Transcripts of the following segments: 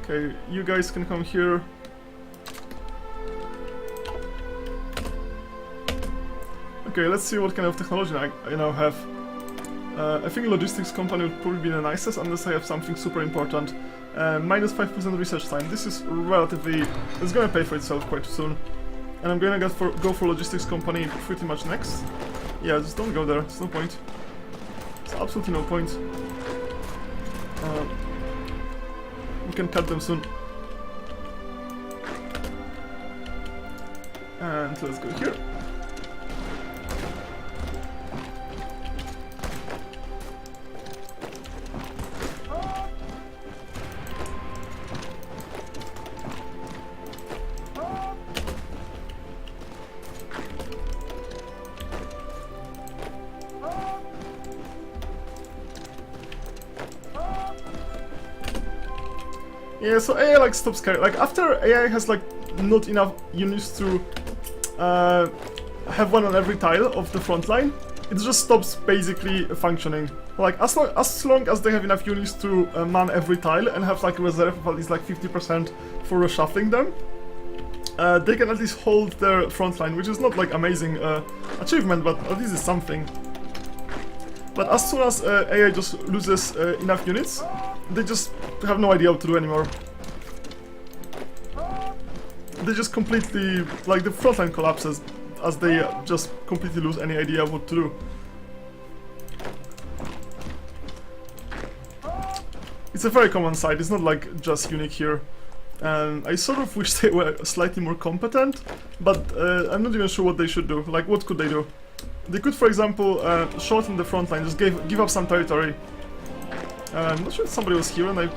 Okay, you guys can come here. Okay, let's see what kind of technology I now have. I think logistics company would probably be the nicest unless I have something super important. Minus 5% research time. This is relatively... It's gonna pay for itself quite soon. And I'm gonna go for logistics company pretty much next. Yeah, just don't go there. There's no point. There's absolutely no point. We can cut them soon. And let's go here. Yeah, so AI like stops carrying. Like after AI has like not enough units to have one on every tile of the front line, it just stops basically functioning. Like as long as they have enough units to man every tile and have like a reserve of at least like 50% for reshuffling them, they can at least hold their front line, which is not like amazing achievement, but at least it's something. But as soon as AI just loses enough units, they just have no idea what to do anymore. They just completely, like the frontline collapses as they just completely lose any idea what to do. It's a very common sight, it's not like just unique here. And I sort of wish they were slightly more competent, but I'm not even sure what they should do. Like, what could they do? They could, for example, shorten the front line, just give up some territory. I'm not sure if somebody was here and I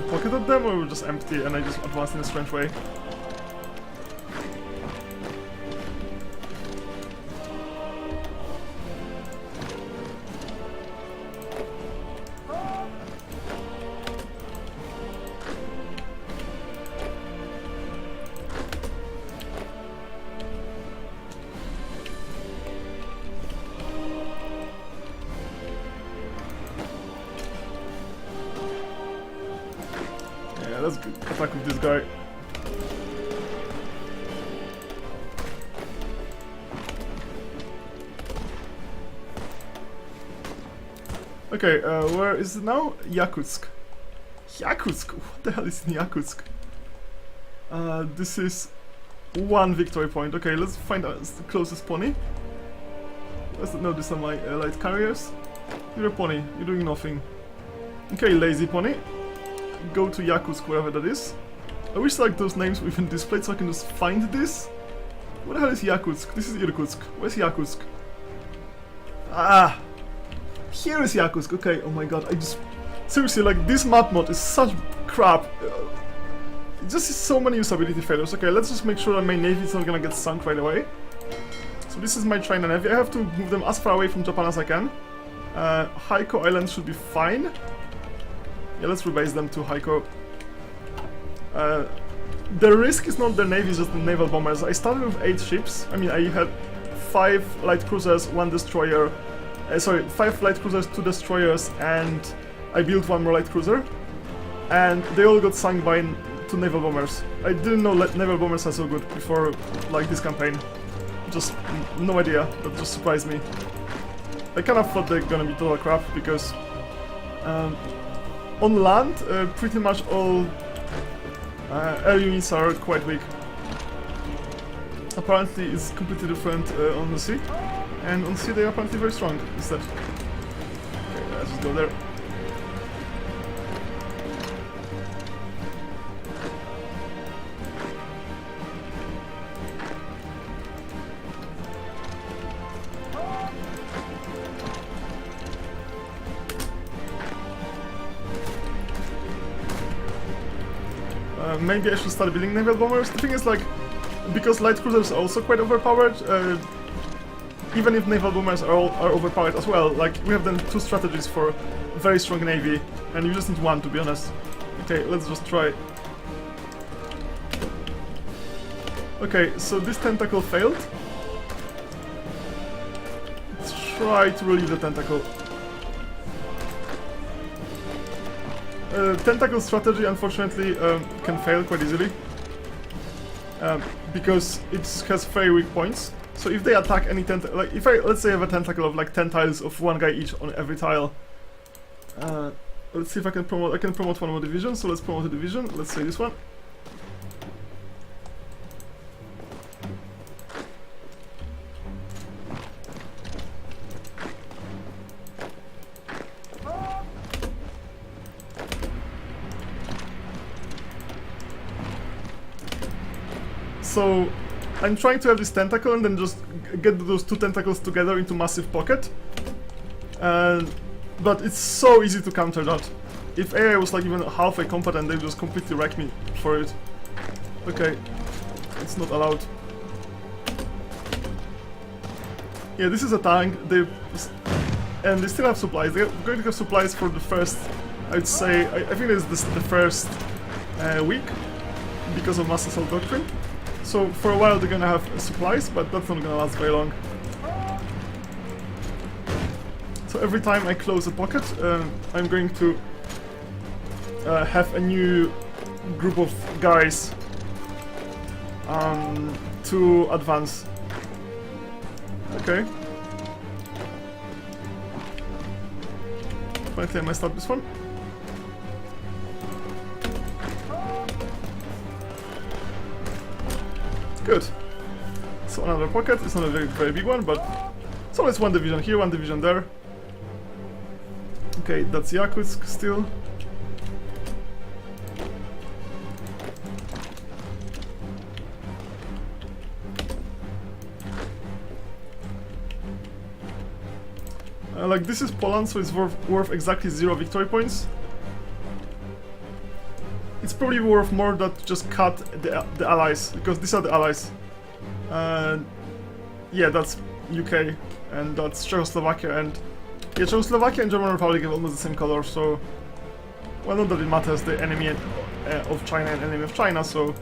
pocketed them, or were just empty and I just advanced in a strange way. Let's attack with this guy. Okay, where is it now? Yakutsk. Yakutsk? What the hell is in Yakutsk? This is one victory point. Okay, let's find the closest pony. No, these are my light carriers. You're a pony. You're doing nothing. Okay, lazy pony. Go to Yakutsk, wherever that is. I wish like those names were even displayed so I can just find this. Where the hell is Yakutsk? This is Irkutsk. Where's Yakutsk? Ah! Here is Yakutsk. Okay, oh my god, I just... Seriously, like, this map mod is such crap. It just is so many usability failures. Okay, let's just make sure that my navy is not gonna get sunk right away. So this is my China navy. I have to move them as far away from Japan as I can. Haiko Island should be fine. Yeah, let's rebase them to Haiko. The risk is not the navy, it's just the naval bombers. I started with 8 ships. I mean, I had 5 light cruisers, 1 destroyer. Sorry, 5 light cruisers, 2 destroyers, and I built 1 more light cruiser. And they all got sunk by 2 naval bombers. I didn't know naval bombers are so good before, like, this campaign. Just no idea. That just surprised me. I kind of thought they're gonna be total crap because on land, pretty much all air units are quite weak. Apparently it's completely different on the sea, and on sea they are apparently very strong instead. Okay, let's just go there. Maybe I should start building naval bombers. The thing is, like, because light cruisers are also quite overpowered, even if naval bombers are overpowered as well, like, we have then 2 strategies for a very strong navy, and you just need 1, to be honest. Okay, let's just try. Okay, so this tentacle failed. Let's try to relieve the tentacle. tentacle strategy unfortunately can fail quite easily. Because it has very weak points. So if they attack any tentacle, like if I, let's say I have a tentacle of like 10 tiles of one guy each on every tile. Let's see if I can promote one more division, so let's promote a division, let's say this one. So I'm trying to have this tentacle and then just get those two tentacles together into massive pocket. But it's so easy to counter that. If AI was like even halfway competent, they would just completely wreck me for it. Okay, it's not allowed. Yeah, this is a tank. And they still have supplies. They're going to have supplies for the first, I'd say, I think it's the first week because of Mass Assault Doctrine. So for a while they're gonna have supplies, but that's not gonna last very long. So every time I close a pocket, I'm going to have a new group of guys to advance. Okay. Finally I messed up this one. Good. So another pocket. It's not a very big one, but it's always one division here, one division there. Okay, that's Yakutsk still. Like this is Poland, so it's worth exactly 0 victory points. It's probably worth more than just cut the allies, because these are the allies. Yeah, that's UK, and that's Czechoslovakia, and yeah, Czechoslovakia and German Republic have almost the same color, so well, not that it matters, the enemy of China and enemy of China, so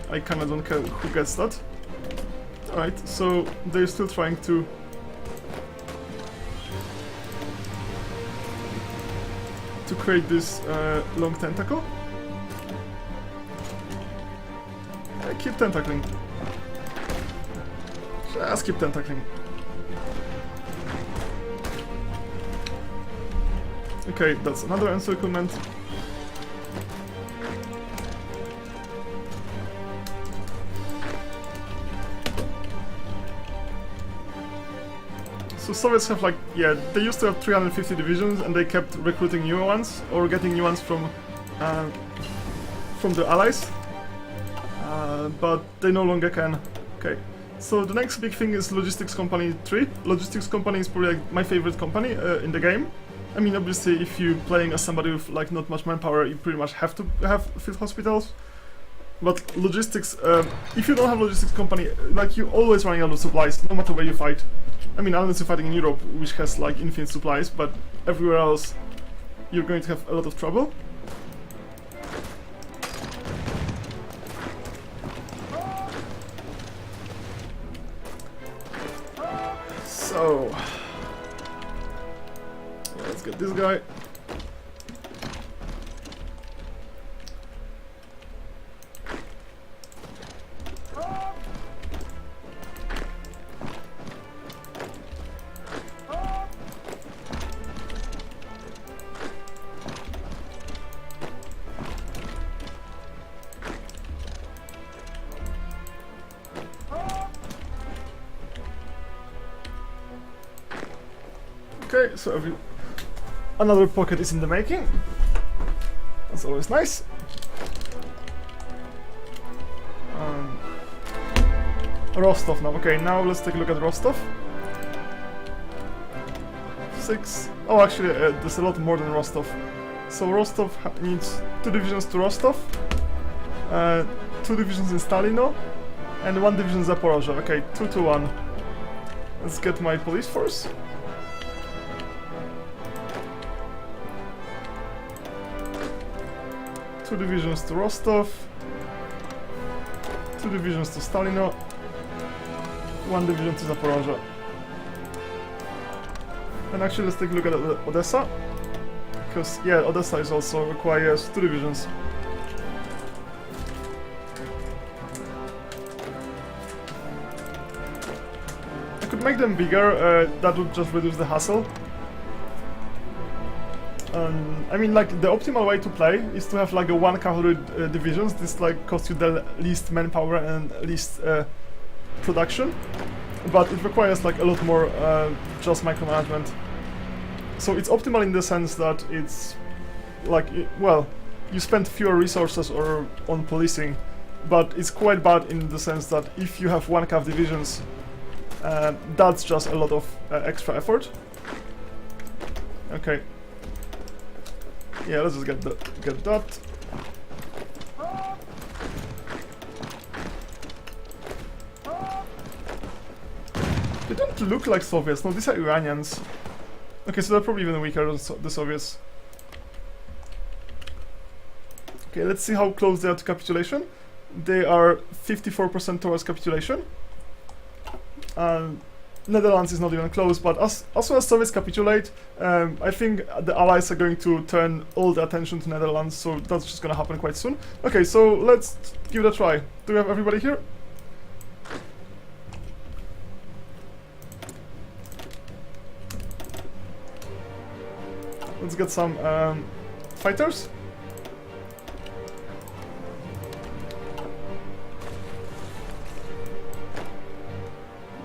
I kinda don't care who gets that. Alright, so they're still trying to create this long tentacle. Keep tentacling. Just keep tentacling. Okay, that's another encirclement. So Soviets have like, yeah, they used to have 350 divisions and they kept recruiting new ones or getting new ones from the Allies. But they no longer can. Okay, so the next big thing is Logistics Company 3. Logistics Company is probably like my favorite company in the game. I mean, obviously, if you're playing as somebody with like not much manpower, you pretty much have to have field hospitals. But logistics, if you don't have Logistics Company, like you're always running out of supplies, no matter where you fight. I mean, unless you're fighting in Europe, which has like infinite supplies, but everywhere else, you're going to have a lot of trouble. So, let's get this guy. Okay, so another pocket is in the making. That's always nice. Rostov now. Okay, now let's take a look at Rostov. 6. Oh, actually, there's a lot more than Rostov. So Rostov needs 2 divisions to Rostov, 2 divisions in Stalino, and 1 division in Zaporozhye. Okay, 2 to 1. Let's get my police force. Two divisions to Rostov, 2 divisions to Stalino, 1 division to Zaporozhye. And actually, let's take a look at Odessa. because yeah, Odessa is also requires 2 divisions. I could make them bigger, that would just reduce the hassle. I mean, like, the optimal way to play is to have like a 1 cavalry divisions. This like costs you the least manpower and least production, but it requires like a lot more just micromanagement. So it's optimal in the sense that it's like, well, you spend fewer resources or on policing, but it's quite bad in the sense that if you have 1 cav divisions, that's just a lot of extra effort. Okay. Yeah, let's just get that. They don't look like Soviets. No, these are Iranians. Okay, so they're probably even weaker than the Soviets. Okay, let's see how close they are to capitulation. They are 54% towards capitulation. Netherlands is not even close, but as soon as Soviets capitulate, I think the Allies are going to turn all the attention to Netherlands, so that's just gonna happen quite soon. Okay, so let's give it a try. Do we have everybody here? Let's get some fighters.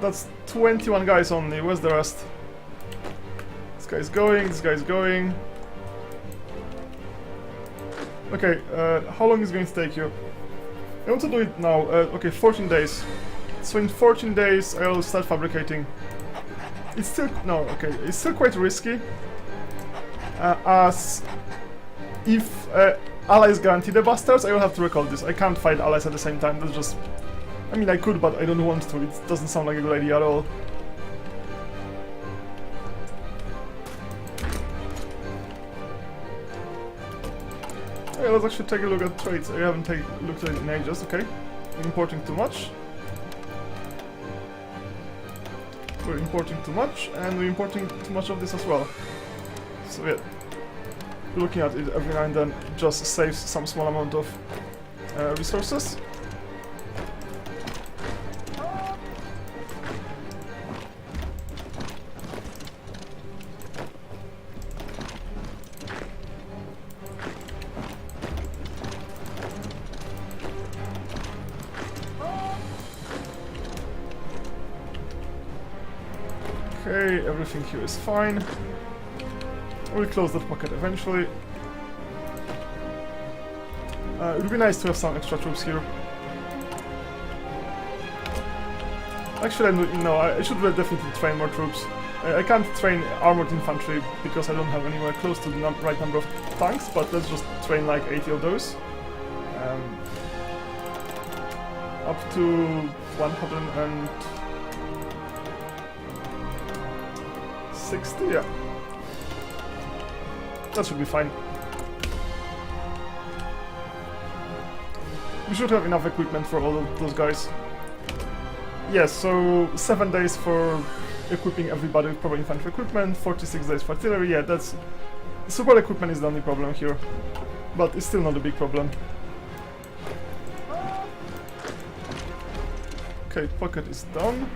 That's 21 guys only. Where's the rest? This guy's going, this guy's going. Okay, how long is it going to take you? I want to do it now. Okay, 14 days. So in 14 days I'll start fabricating. It's still... no, okay, it's still quite risky. As if allies guarantee the bastards, I will have to recall this. I can't fight allies at the same time. That's just... I mean, I could, but I don't want to. It doesn't sound like a good idea at all. Okay, let's actually take a look at trades. I haven't looked at it in ages. Okay, we're importing too much. We're importing too much, and we're importing too much of this as well. So yeah, looking at it every now and then just saves some small amount of resources. Okay, everything here is fine. We'll close that pocket eventually. It would be nice to have some extra troops here. Actually, no, I should definitely train more troops. I can't train armored infantry because I don't have anywhere close to the right number of tanks, but let's just train like 80 of those. Up to 160, yeah. That should be fine. We should have enough equipment for all of those guys. Yes, so 7 days for equipping everybody with proper infantry equipment, 46 days for artillery. Yeah, that's... support equipment is the only problem here, but it's still not a big problem. Okay, pocket is done.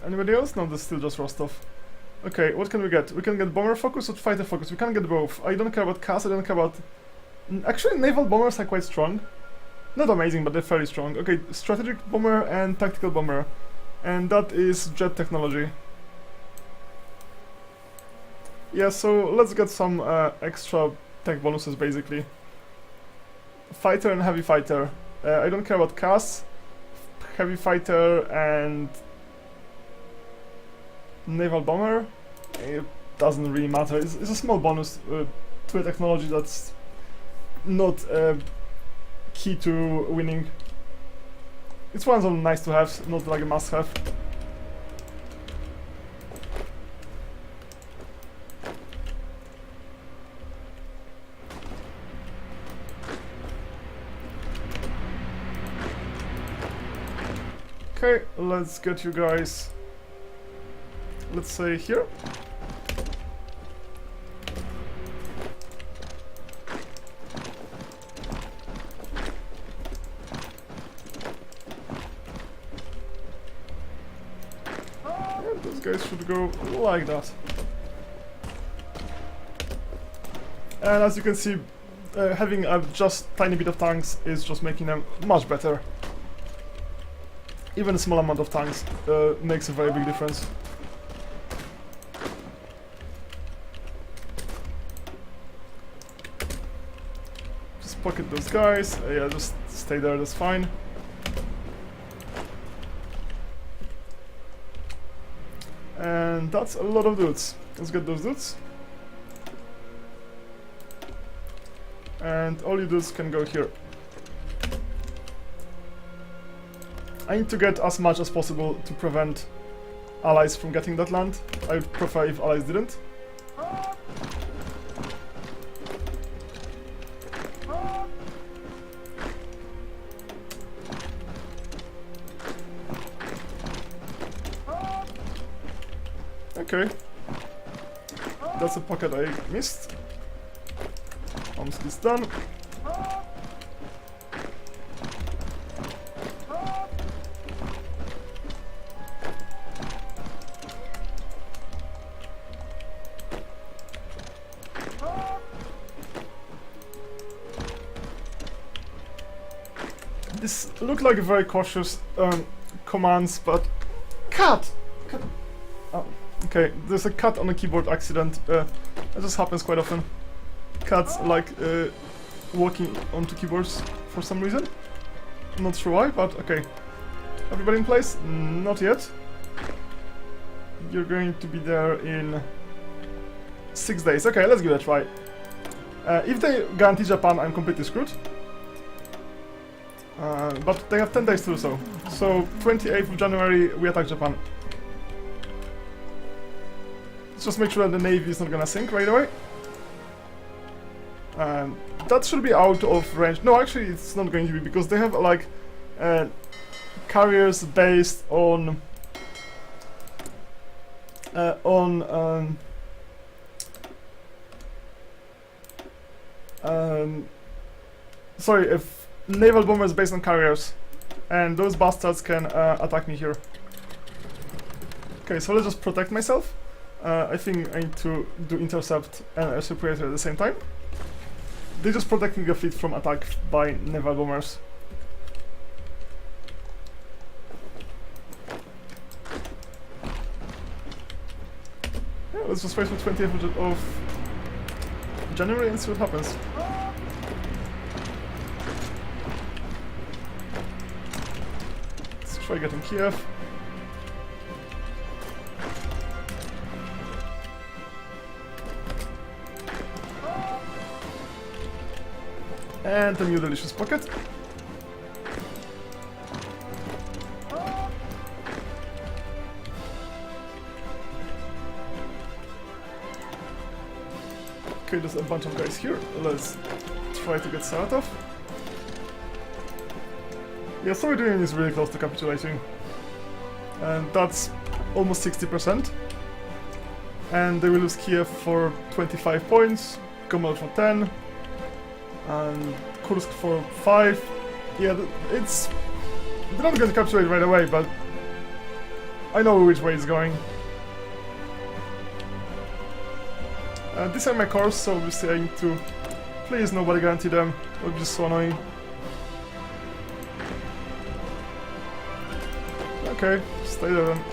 Anybody else? No, that's still just Rostov. Okay, what can we get? We can get bomber focus or fighter focus. We can't get both. I don't care about CAS, I don't care about... Actually, naval bombers are quite strong. Not amazing, but they're fairly strong. Okay, strategic bomber and tactical bomber. And that is jet technology. Yeah, so let's get some extra tech bonuses, basically. Fighter and heavy fighter. I don't care about CAS, heavy fighter and... naval bomber, it doesn't really matter. It's a small bonus to a technology that's not key to winning. It's one of them nice to have, not like a must have. Okay, let's get you guys, let's say here. And those guys should go like that. And as you can see, having a just tiny bit of tanks is just making them much better. Even a small amount of tanks makes a very big difference. Just pocket those guys. Yeah, just stay there, that's fine. And that's a lot of dudes. Let's get those dudes. And all you dudes can go here. I need to get as much as possible to prevent allies from getting that land. I would prefer if allies didn't. Okay. That's a pocket I missed. Almost is done. This looked like a very cautious commands, but cut! Oh, okay, there's a cut on the keyboard accident. That just happens quite often. Cats like walking onto keyboards for some reason. Not sure why, but okay. Everybody in place? Not yet. You're going to be there in 6 days. Okay, let's give it a try. If they guarantee Japan, I'm completely screwed. But they have 10 days to do so. So, 28th of January, we attack Japan. Let's just make sure that the Navy is not gonna sink right away. That should be out of range. No, actually, it's not going to be, because they have, like, carriers based on... sorry, if naval bombers based on carriers, and those bastards can attack me here. Okay, so let's just protect myself. I think I need to do intercept and air superiority at the same time. They're just protecting the fleet from attack by naval bombers. Yeah, let's just wait for 20th of January and see what happens. Let's try getting Kiev. And a new delicious pocket. Okay, there's a bunch of guys here. Let's try to get Saratov. Yeah, Soviet Union is really close to capitulating. And that's almost 60%. And they will lose Kiev for 25 points, Gomel for 10. And Kursk for 5. Yeah, it's... they're not going to capture it right away, but I know which way it's going. These are my cores, so obviously I need to... please, nobody guarantee them. It would be just so annoying. Okay, stay there then.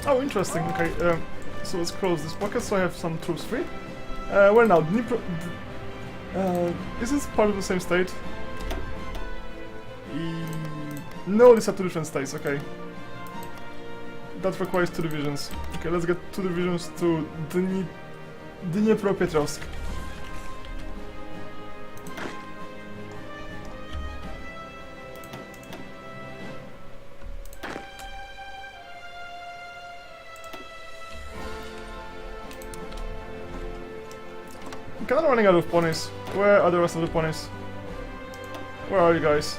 Oh, interesting. Okay, so let's close this pocket so I have some troops free. Where now? Dnipro... is this part of the same state? No, these are 2 different states, okay. That requires 2 divisions. Okay, let's get 2 divisions to Dnipropetrovsk. I'm kinda running out of ponies. Where are the rest of the ponies? Where are you guys?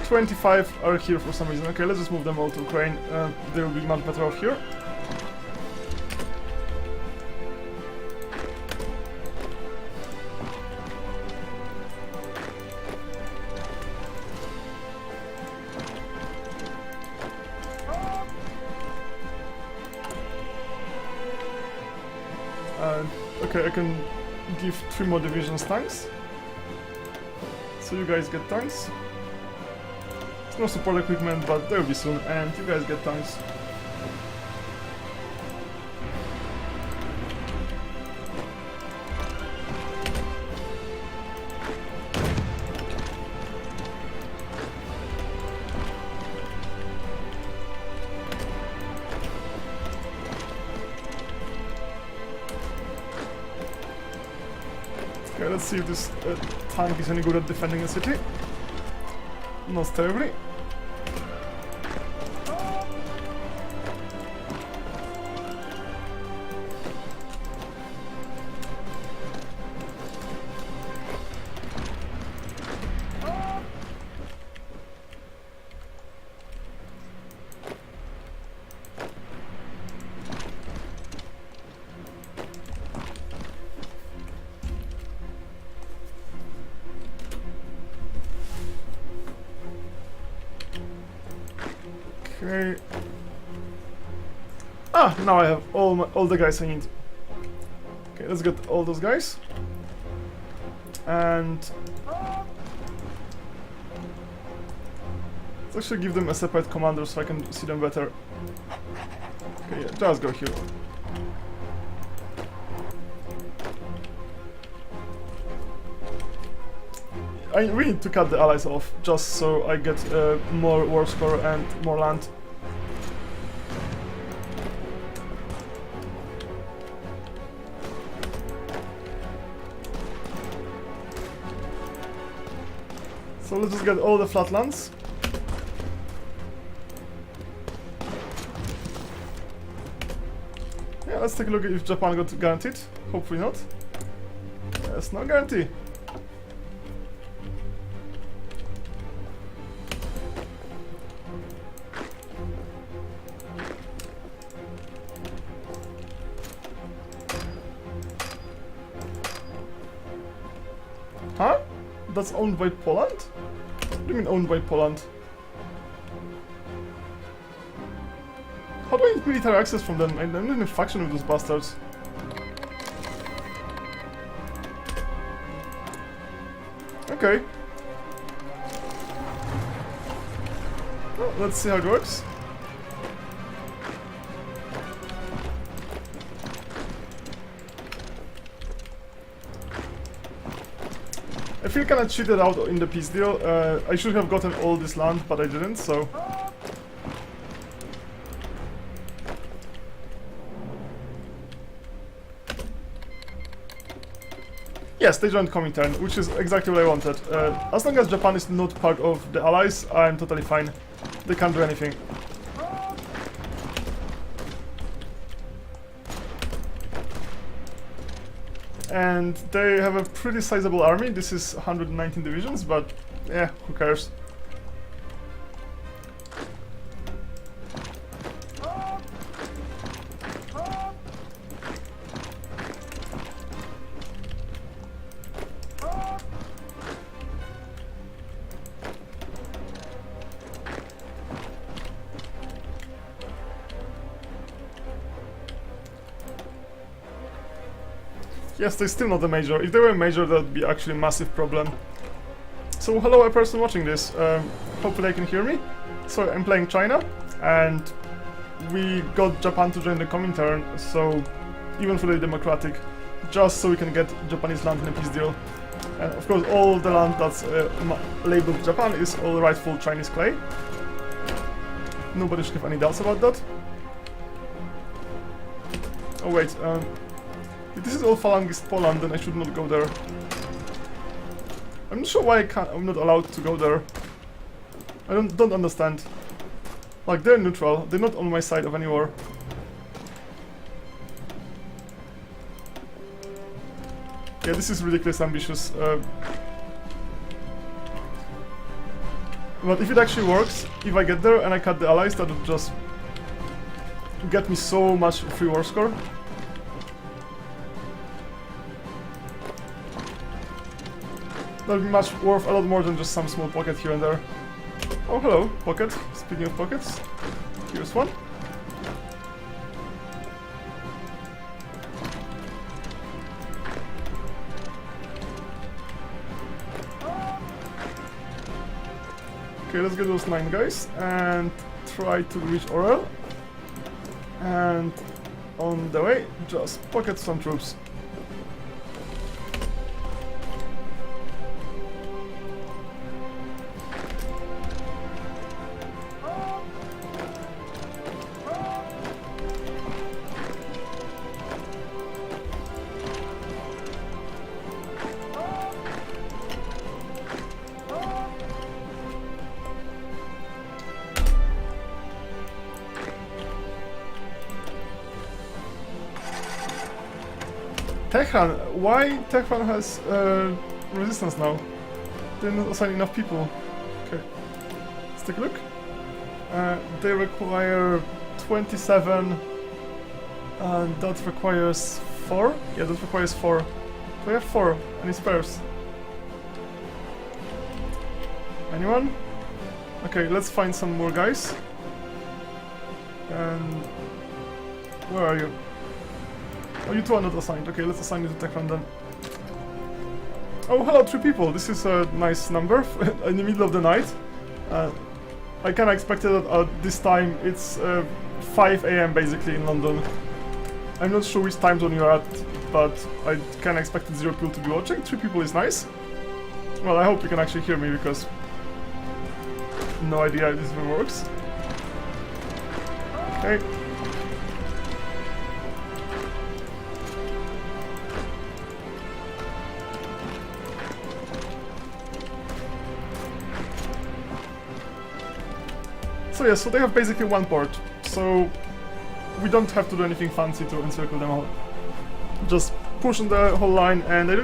25 are here for some reason. Okay, let's just move them all to Ukraine. They will be much better off here. Okay, I can give 3 more divisions tanks. So you guys get tanks. It's no support equipment, but they'll be soon, and you guys get tanks. Okay, let's see if this tank is any good at defending the city. Not terribly. Okay. Ah, now I have all the guys I need. Okay, let's get all those guys. And let's actually give them a separate commander so I can see them better. Okay, yeah, just go here. I really need to cut the allies off, just so I get more war score and more land. So let's just get all the flatlands. Yeah, let's take a look at if Japan got guaranteed. Hopefully not. Yes, no guarantee. Huh? That's owned by Poland? What do you mean owned by Poland? How do I get military access from them? I'm not in a faction with those bastards. Okay. Well, let's see how it works. I feel kinda cheated out in the peace deal. I should have gotten all this land, but I didn't, so... Yes, they joined Comintern, which is exactly what I wanted. As long as Japan is not part of the Allies, I'm totally fine. They can't do anything. And they have a pretty sizable army. This is 119 divisions, but yeah, who cares? Yes, they're still not a major. If they were a major, that would be actually a massive problem. So, hello, a person watching this. Hopefully, they can hear me. So, I'm playing China, and we got Japan to join the Comintern, so even fully democratic, just so we can get Japanese land in a peace deal. And of course, all the land that's labeled Japan is all rightful Chinese clay. Nobody should have any doubts about that. Oh wait, if this is all Falangist Poland, then I should not go there. I'm not sure why I'm not allowed to go there. I don't understand. Like, they're neutral, they're not on my side of any war. Yeah, this is ridiculously ambitious. But if it actually works, if I get there and I cut the allies, that would just get me so much free war score. That would be much worth a lot more than just some small pocket here and there. Oh, hello, pocket. Speaking of pockets, here's one. Okay, let's get those 9 guys and try to reach Orel. And on the way, just pocket some troops. Tehran, why Tehran has resistance now? They're not assigning enough people. Okay, let's take a look. They require 27, and that requires 4? Yeah, that requires 4. We have 4, any spares? Anyone? Okay, let's find some more guys. And where are you? Oh, you two are not assigned. Okay, let's assign you to Tehran then. Oh, hello, 3 people. This is a nice number in the middle of the night. I kinda expected that at this time. It's 5 AM basically in London. I'm not sure which time zone you're at, but I kinda expected 0 people to be watching. 3 people is nice. Well, I hope you can actually hear me because no idea if this even works. Okay. So yeah, so they have basically 1 port, so we don't have to do anything fancy to encircle them all. Just push on the whole line, and I don't